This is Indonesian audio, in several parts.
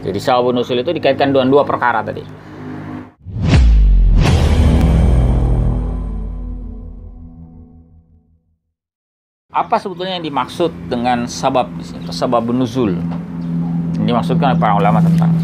Jadi sababun nuzul itu dikaitkan dengan dua perkara tadi. Apa sebetulnya yang dimaksud dengan sababun nuzul? Ini dimaksudkan oleh para ulama tentang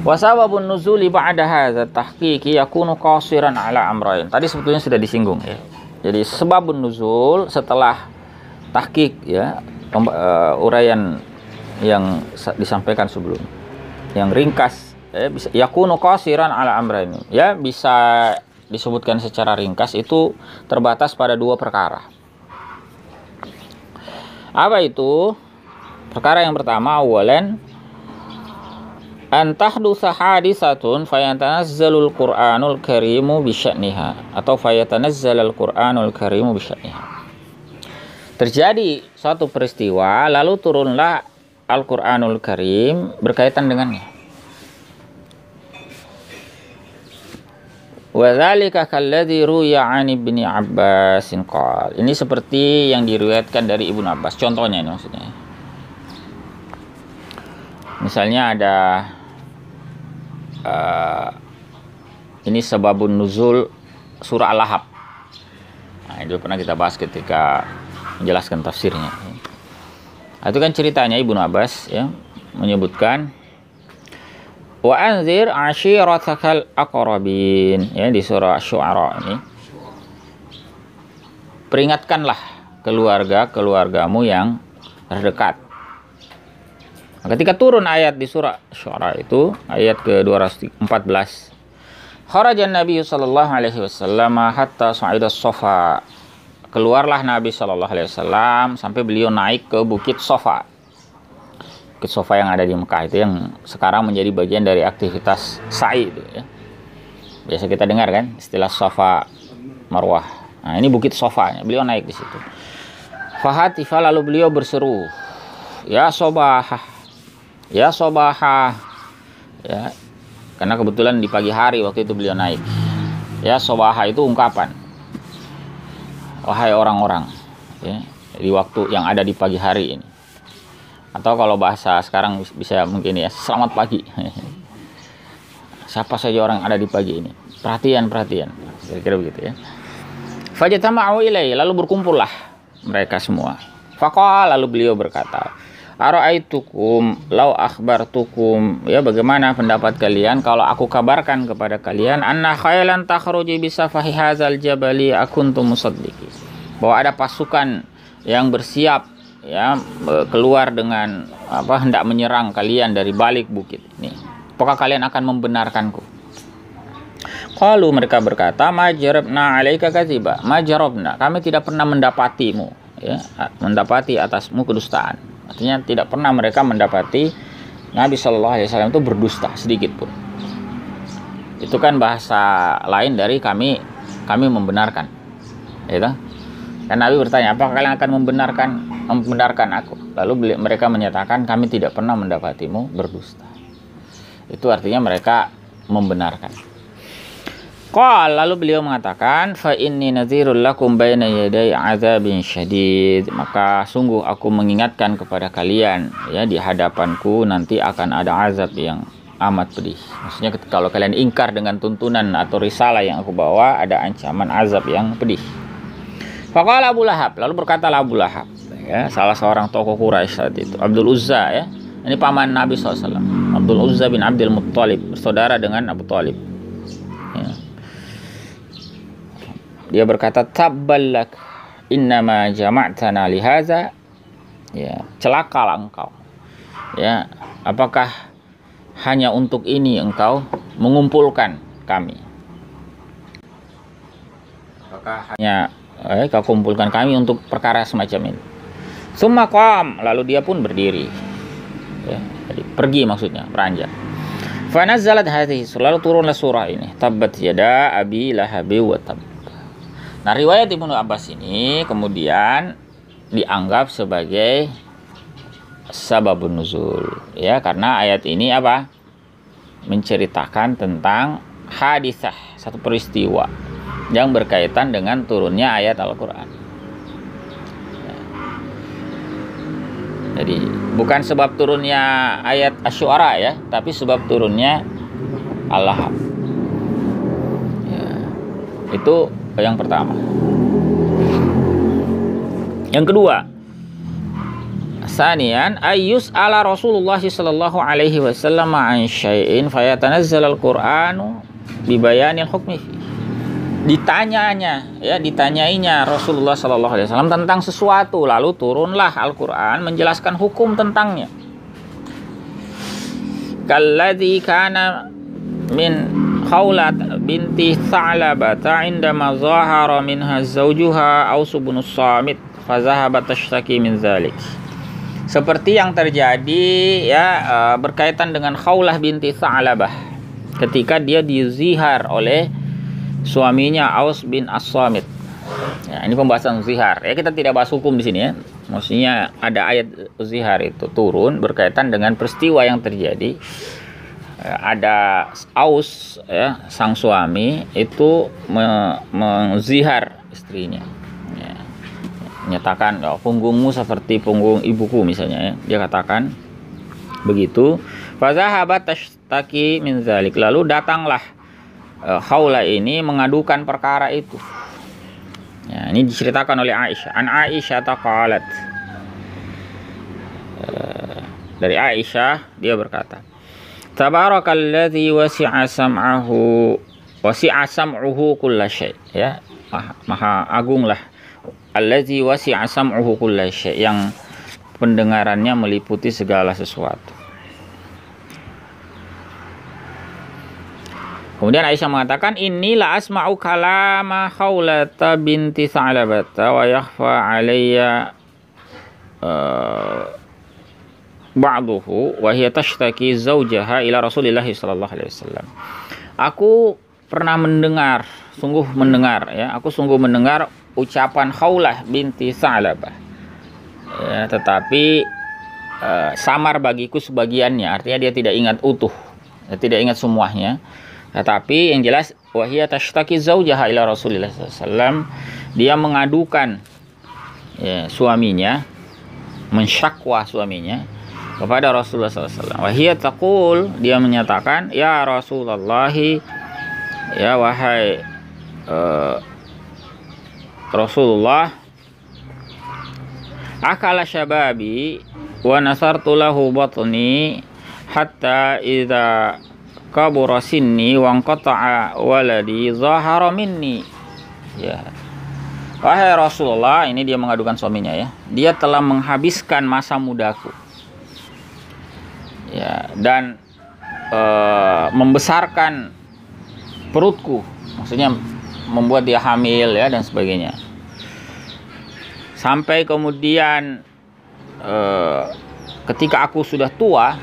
wa sababun nuzuli ba'da hadza tahqiqi yakunu qasiran ala amrayn. Tadi sebetulnya sudah disinggung ya. Jadi sebabun nuzul setelah tahqiq ya, uraian yang disampaikan sebelum. Yang ringkas ya, bisa yakunu qasiran ala amrayn. Ya, bisa disebutkan secara ringkas itu terbatas pada dua perkara. Apa itu? Perkara yang pertama, awalan an tahdutsa hadisatun fayatanazzalul Qur'anul Karimu bi sya'niha atau fayatanazzalul Qur'anul Karimu bi sya'niha. Terjadi suatu peristiwa lalu turunlah Al-Qur'anul Karim berkaitan dengannya. Wa dzalika kalladzi ruya 'an Ibnu Abbas qala. Ini seperti yang diriwayatkan dari Ibnu Abbas. Contohnya ini maksudnya. Misalnya ada ini sebabun nuzul surah Al-Lahab. Nah, itu pernah kita bahas ketika menjelaskan tafsirnya. Itu kan ceritanya Ibnu Abbas ya menyebutkan wa anzir ashiratakal aqrabin ya di surah Asy-Syu'ara ini. Peringatkanlah keluargamu yang terdekat. Nah, ketika turun ayat di surah Asy-Syu'ara itu ayat ke-214. Kharajan Nabi sallallahu alaihi wasallam hatta sa'ida Safa. Keluarlah Nabi sallallahu alaihi wasallam sampai beliau naik ke Bukit Safa. Bukit Safa yang ada di Mekah itu yang sekarang menjadi bagian dari aktivitas sa'i itu ya. Biasa kita dengar kan istilah Safa Marwah. Nah, ini Bukit Safa, beliau naik di situ. Fahatifa lalu beliau berseru, ya sobahah, ya sobahah. Ya. Karena kebetulan di pagi hari waktu itu beliau naik. Ya sobahah itu ungkapan. Wahai orang-orang, ya, di waktu yang ada di pagi hari ini. Atau kalau bahasa sekarang bisa mungkin ya, selamat pagi. Siapa saja orang ada di pagi ini. Perhatian. Kira-kira begitu ya. Fajatama'u ilaihi, lalu berkumpullah mereka semua. Faqala, lalu beliau berkata, ara'aitukum law akhbartukum, ya bagaimana pendapat kalian kalau aku kabarkan kepada kalian anna khailan takhruju bisafahi hadzal jabali akuntum musaddiqi, bahwa ada pasukan yang bersiap ya keluar dengan hendak menyerang kalian dari balik bukit ini, apakah kalian akan membenarkanku? Qalu, mereka berkata, majarabna alaika kadziba, majarabna, kami tidak pernah mendapatimu ya, mendapati atasmu kedustaan. Artinya tidak pernah mereka mendapati Nabi Shallallahu Alaihi Wasallam itu berdusta sedikit pun. Itu kan bahasa lain dari kami membenarkan, gitu. Dan Nabi bertanya, apakah kalian akan membenarkan aku? Lalu mereka menyatakan, kami tidak pernah mendapatimu berdusta. Itu artinya mereka membenarkan. Lalu beliau mengatakan, fa inni nadhirul lakum baina yaday azabin syadid, maka sungguh aku mengingatkan kepada kalian ya di hadapanku nanti akan ada azab yang amat pedih. Maksudnya kalau kalian ingkar dengan tuntunan atau risalah yang aku bawa, ada ancaman azab yang pedih. Faqala Abu Lahab, lalu berkatalah Abu Lahab ya, salah seorang tokoh Quraisy saat itu, Abdul Uzza ya. Ini paman Nabi SAW, Abdul Uzza bin Abdul Muttalib, bersaudara dengan Abu Talib. Ya. Dia berkata, tabballak innama jama'tana lihaza, ya celakalah engkau ya, apakah hanya untuk ini engkau mengumpulkan kami, apakah hanya kau kumpulkan kami untuk perkara semacam ini? Summa qam, lalu dia pun berdiri ya, jadi pergi maksudnya, beranjak. Fa nazzalat hadhihi, lalu turunlah surah ini, tabbat yada abi lahabi wa tab. Nah, riwayat Ibnu Abbas ini kemudian dianggap sebagai sababun nuzul ya, karena ayat ini apa? Menceritakan tentang hadisah, satu peristiwa yang berkaitan dengan turunnya ayat Al-Qur'an. Jadi bukan sebab turunnya ayat Asy-Syu'ara ya, tapi sebab turunnya Al-Lahab. Ya, itu yang pertama. Yang kedua, sanian ayyus ala Rasulullah sallallahu alaihi wasallam an syai'in fayatanazzal al-Qur'anu bi bayanil hukmi. Ditanyainya Rasulullah sallallahu alaihi wasallam tentang sesuatu, lalu turunlah Al-Qur'an menjelaskan hukum tentangnya. Kalladzi kana min Khawlat binti Tha'labah indama zahara minha zawjuha Aus bin Samit fa zahabat tashtaki min dzalik. Seperti yang terjadi ya berkaitan dengan Khawlah binti Tha'labah ketika dia dizihar oleh suaminya Aus bin As-Samit. Ya, ini pembahasan zihar. Ya, kita tidak bahas hukum di sini ya. Maksudnya ada ayat zihar itu turun berkaitan dengan peristiwa yang terjadi. Ada Aus ya, sang suami itu menzihar istrinya. Ya, menyatakan punggungmu seperti punggung ibuku misalnya ya. Dia katakan begitu. Fa zahabat tashtaki min dzalik. Lalu datanglah Khawla ini mengadukan perkara itu. Ya, ini diceritakan oleh Aisyah. An Aisyah taqalat. Dari Aisyah dia berkata, Tabarakalladzi wasi'a sam'uhu kulla syai'. Ya, maha agunglah alladzi wasi'a sam'uhu kulla syai', yang pendengarannya meliputi segala sesuatu. Kemudian Aisyah mengatakan, inilah asma'u kalama Khawlata binti Tha'labata wa yakhfa alayya ba'duhu wa hiya tashtaki zawjaha ila Rasulillah sallallahu alaihi wasallam. Aku pernah mendengar, sungguh mendengar ya, aku sungguh mendengar ucapan Khawlah binti Tha'labah. Ya, tetapi samar bagiku sebagiannya, artinya dia tidak ingat utuh, tidak ingat semuanya. Tetapi yang jelas wahiyya tashtaki zaujaha ila Rasulillah SAW, dia mengadukan ya, suaminya, mensyakwa suaminya kepada Rasulullah SAW. Wahiyya taqul, dia menyatakan, ya Rasulullah, ya wahai Rasulullah, akala syababi wa nasartu lahu batni hatta idza kabura sinni wa anqata'a waladi zahara minni. Ya. Wahai Rasulullah, ini dia mengadukan suaminya ya. Dia telah menghabiskan masa mudaku. Ya, dan membesarkan perutku. Maksudnya membuat dia hamil ya dan sebagainya. Sampai kemudian ketika aku sudah tua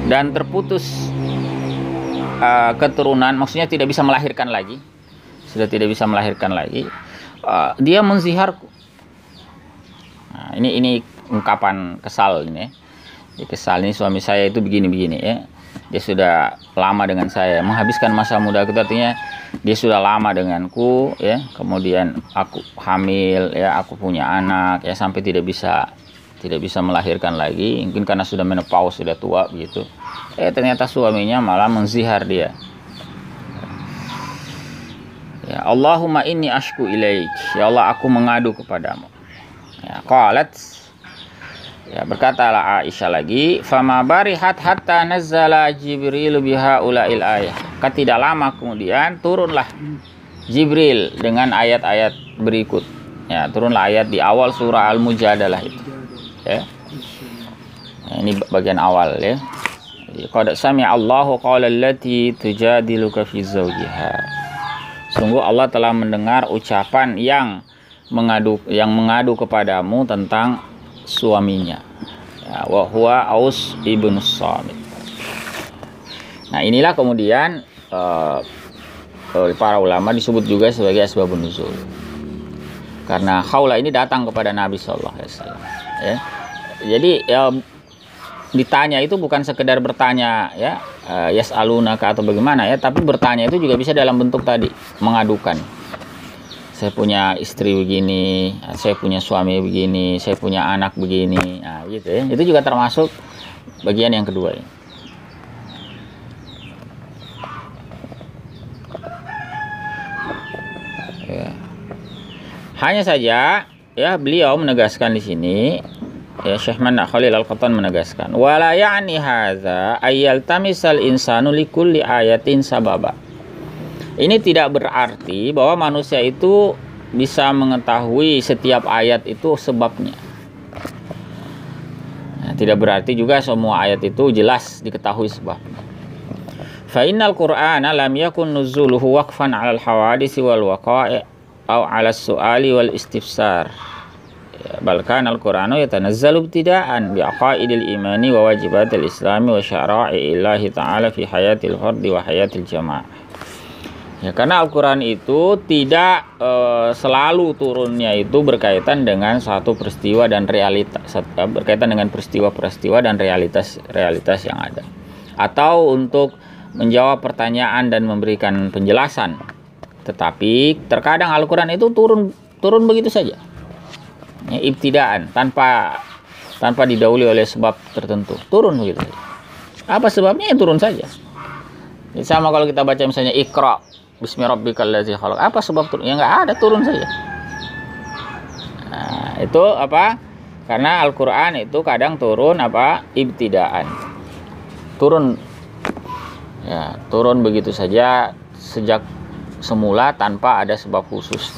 dan terputus keturunan, maksudnya tidak bisa melahirkan lagi, sudah tidak bisa melahirkan lagi, dia menziharku. Nah, ini ungkapan kesal ini. Ya, kesal ini suami saya itu begini-begini ya. Dia sudah lama dengan saya, menghabiskan masa muda. Artinya dia sudah lama denganku ya. Kemudian aku hamil ya, aku punya anak ya, sampai tidak bisa melahirkan lagi, mungkin karena sudah menopause, sudah tua begitu. Ternyata suaminya malah menzihar dia. Ya, Allahumma inni ashku ilaik. Ya Allah, aku mengadu kepadamu. Ya, qalat. Ya, berkatalah Aisyah lagi, fama barihat hatta nazzala Jibril biha ulail ayah. Tidak lama kemudian turunlah Jibril dengan ayat-ayat berikut. Ya, turunlah ayat di awal surah Al-Mujadalah itu. Ya. Nah, ini bagian awal ya. Qad sami'a Allahu qawla allati tujadiluka fi zawjiha. Sungguh Allah telah mendengar ucapan yang mengadu kepadamu tentang suaminya. Ya, wa huwa Aus ibn Samit. Nah, inilah kemudian para ulama disebut juga sebagai asbabun nuzul. Karena Khawla ini datang kepada Nabi sallallahu alaihi wasallam, ya. Jadi ya, ditanya itu bukan sekedar bertanya ya, yas'alunaka atau bagaimana ya, tapi bertanya itu juga bisa dalam bentuk tadi mengadukan. saya punya istri begini, saya punya suami begini, saya punya anak begini, nah gitu ya. Itu juga termasuk bagian yang kedua ya. Ya. Hanya saja ya beliau menegaskan di sini, ya Syekh Manak Khalil Al-Qattan menegaskan, wala ya'ni hadza ayyal tamisal insanu likulli ayatin sababa. Ini tidak berarti bahwa manusia itu bisa mengetahui setiap ayat itu sebabnya. Nah, tidak berarti juga semua ayat itu jelas diketahui sebabnya. Fa innal Qur'ana lam yakun nuzuluhu waqfan 'alal hawadits wal waqa'i' aw 'alas su'ali wal istifsar. Bal kana al-Qur'anu yatanazzalu ibtida'an bi aqaidil imani wa wajibatil islami wa syara'i'illahi ta'ala fi hayatil fardi wa hayatil jamaah. Ya, karena Al-Quran itu tidak selalu turunnya itu berkaitan dengan satu peristiwa dan realitas, berkaitan dengan peristiwa-peristiwa dan realitas yang ada, atau untuk menjawab pertanyaan dan memberikan penjelasan. Tetapi terkadang Al-Quran itu turun begitu saja, ya, ibtidaan, tanpa didahului oleh sebab tertentu, turun begitu saja. Apa sebabnya? Ya turun saja. Ya, sama kalau kita baca misalnya Iqra bismi rabbikal ladzi khalaq, apa sebab turun? Ya nggak ada, turun saja. Nah, itu apa? Karena Al-Quran itu kadang turun apa? Ibtidaan, turun, ya, turun begitu saja sejak semula tanpa ada sebab khusus.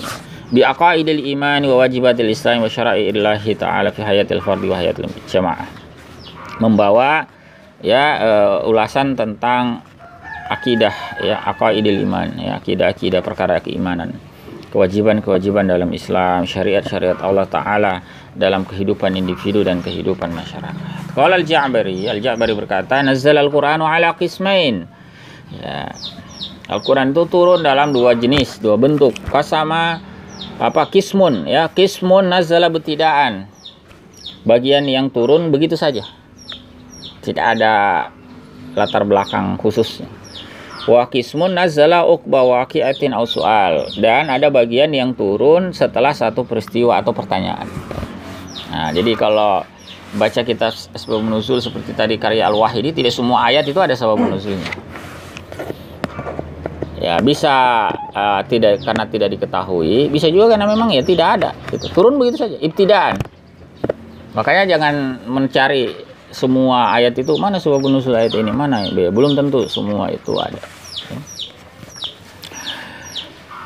Bi aqaidil imani wa wajibatil islam wa syara'illahi ta'ala fi hayatil fardi wa hayatil jamaah. Membawa ya ulasan tentang akidah, ya, aqaidil iman, ya, akidah perkara keimanan, kewajiban dalam Islam, syariat Allah Ta'ala dalam kehidupan individu dan kehidupan masyarakat. Qala al-Ja'bari berkata, nazzala al-Qur'anu ala qismain. Ya, Al-Quran itu turun dalam dua jenis, dua bentuk. Kasama apa? Qismun, ya, qismun nazzala ibtidaan. Bagian yang turun begitu saja, tidak ada latar belakang khususnya. Wa qismun nazzala uqba waqi'atin aw su'al, dan ada bagian yang turun setelah satu peristiwa atau pertanyaan. Nah, jadi kalau baca kitab asbab nuzul seperti tadi karya Al-Wahidi, tidak semua ayat itu ada sebab nuzulnya. Ya, bisa tidak, karena tidak diketahui, bisa juga karena memang ya tidak ada, gitu. Turun begitu saja, ibtidaan. Makanya jangan mencari semua ayat itu, mana sebab nuzul ayat ini, mana ya, belum tentu semua itu ada.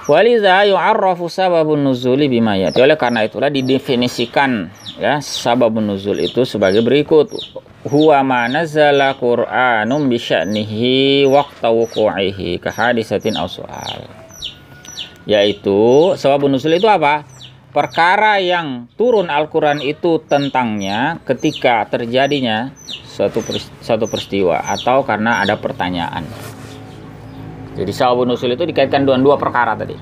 Waliza yu'arrafu sababun nuzuli bima yati. Oleh karena itulah didefinisikan, ya, sababun nuzul itu sebagai berikut. Huwa ma nazala Qur'anum bi sya'nihi waqta wuqu'ihi ka hadisatin aw su'al. Yaitu sababun nuzul itu apa? Perkara yang turun Al-Quran itu tentangnya ketika terjadinya satu peristiwa atau karena ada pertanyaan. Jadi sababun nuzul itu dikaitkan dengan dua perkara tadi,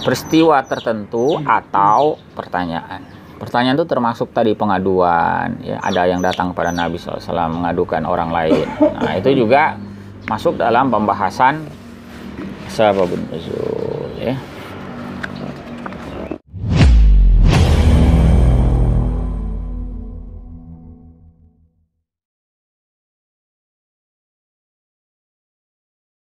peristiwa tertentu atau pertanyaan. Pertanyaan itu termasuk tadi pengaduan, ya, ada yang datang pada Nabi SAW mengadukan orang lain. Nah, itu juga masuk dalam pembahasan sababun nuzul, ya.